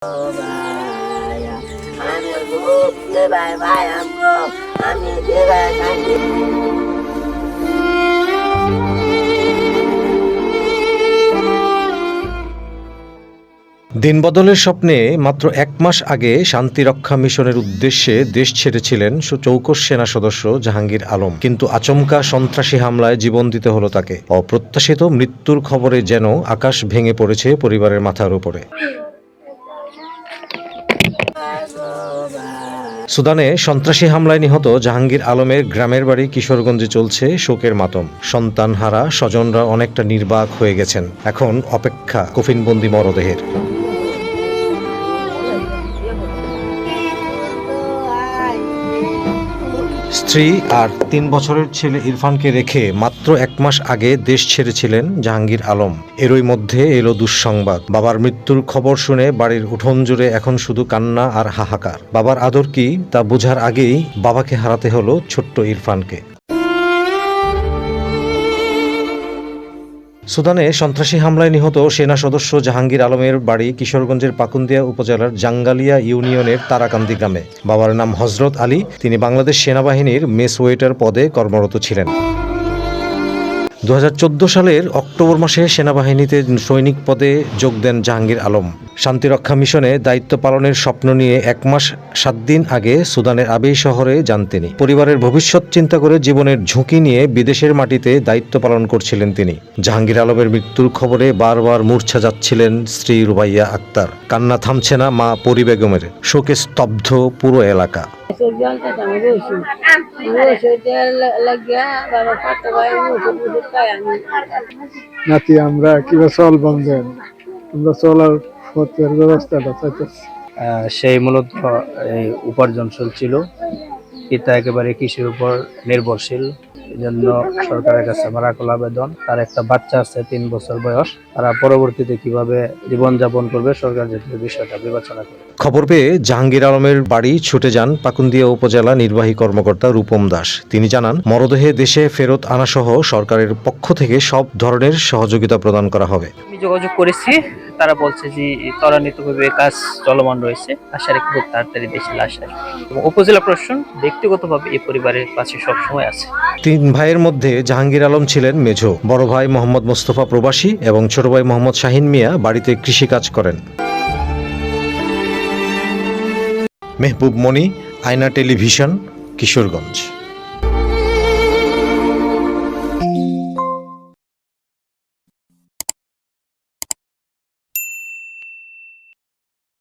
দিনবদলের স্বপ্নে মাত্র ১ মাস আগে শান্তিরক্ষা মিশনের উদ্দেশ্যে দেশ ছেড়েছিলেন চৌকস সেনা সদস্য জাহাঙ্গীর আলম, কিন্তু আচমকা সন্ত্রাসী হামলায় জীবন দিতে হলো তাকে। অপ্রত্যাশিত মৃত্যুর খবরে যেন আকাশ ভেঙে পড়েছে পরিবারের মাথার উপরে। সুদানে সন্ত্রাসী হামলায় নিহত জাহাঙ্গীর আলমের গ্রামের বাড়ি কিশোরগঞ্জে চলছে শোকের মাতম। সন্তানহারা স্বজনরা অনেকটা নির্বাক হয়ে গেছেন। এখন অপেক্ষা কফিনবন্দি মরদেহের। স্ত্রী আর ৩ বছরের ছেলে ইরফানকে রেখে মাত্র ১ মাস আগে দেশ ছেড়েছিলেন জাহাঙ্গীর আলম। এরই মধ্যে এলো দুঃসংবাদ। বাবার মৃত্যুর খবর শুনে বাড়ির উঠোন জুড়ে এখন শুধু কান্না আর হাহাকার। বাবার আদর কি তা বোঝার আগেই বাবাকে হারাতে হলো ছোট্ট ইরফানকে। সুদানে সন্ত্রাসী হামলায় নিহত সেনা সদস্য জাহাঙ্গীর আলমের বাড়ি কিশোরগঞ্জের পাকুন্দিয়া উপজেলার জাঙ্গালিয়া ইউনিয়নের তারাকান্দি গ্রামে। বাবার নাম হযরত আলী। তিনি বাংলাদেশ সেনাবাহিনীর মেস ওয়েটার পদে কর্মরত ছিলেন। ২০১৪ সালের অক্টোবর মাসে সেনাবাহিনীতে সৈনিক পদে যোগ দেন জাহাঙ্গীর আলম। শান্তিরক্ষা মিশনে দায়িত্ব পালনের স্বপ্ন নিয়ে ১ মাস ৭ দিন আগে সুদানের আবেই শহরে যান তিনি। পরিবারের ভবিষ্যৎ চিন্তা করে জীবনের ঝুঁকি নিয়ে বিদেশের মাটিতে দায়িত্ব পালন করছিলেন তিনি। জাহাঙ্গীর আলমের মৃত্যুর খবরে বারবার মূর্ছা যাচ্ছিলেন স্ত্রী রুবাইয়া আক্তার। কান্না থামছে না মা পরি বেগমের। শোকে স্তব্ধ পুরো এলাকা। নাতি আমরা কিভাবে চলবাম দেন, আমরা চলার পথের ব্যবস্থাটা চাইতেছি। সেই মূলত উপার্জনশীল ছিল, পিতা একেবারে কৃষির উপর নির্ভরশীল। এই জন্য সরকারের কাছে আমার আকুল আবেদন, তার একটা বাচ্চা আছে ৩ বছর বয়স, তারা পরবর্তীতে কিভাবে জীবনযাপন করবে সরকার যাতে বিষয়টা বিবেচনা করে। খবর পেয়ে জাহাঙ্গীর আলমের বাড়ি ছুটে যান পাকুন্দিয়া উপজেলা নির্বাহী কর্মকর্তা রূপম দাস। তিনি জানান, মরদেহে দেশে ফেরত আনাসহ সরকারের পক্ষ থেকে সব ধরনের সহযোগিতা প্রদান করা হবে। আমি যোগাযোগ করেছি, তারা বলছে যে ত্বরান্বিতভাবে কাজ চলমান রয়েছে, আশা রাখি খুব তাড়াতাড়ি দেশে লাশ আসবে। এবং উপজেলা প্রশাসন ব্যক্তিগতভাবে এই পরিবারের পাশে সবসময় আছে। ৩ ভাইয়ের মধ্যে জাহাঙ্গীর আলম ছিলেন মেঝো। বড় ভাই মোহাম্মদ মোস্তফা প্রবাসী এবং ছোট ভাই মোহাম্মদ শাহিন মিয়া বাড়িতে কৃষিকাজ করেন। মেহবুব মনি, আয়না টেলিভিশন, কিশোরগঞ্জ।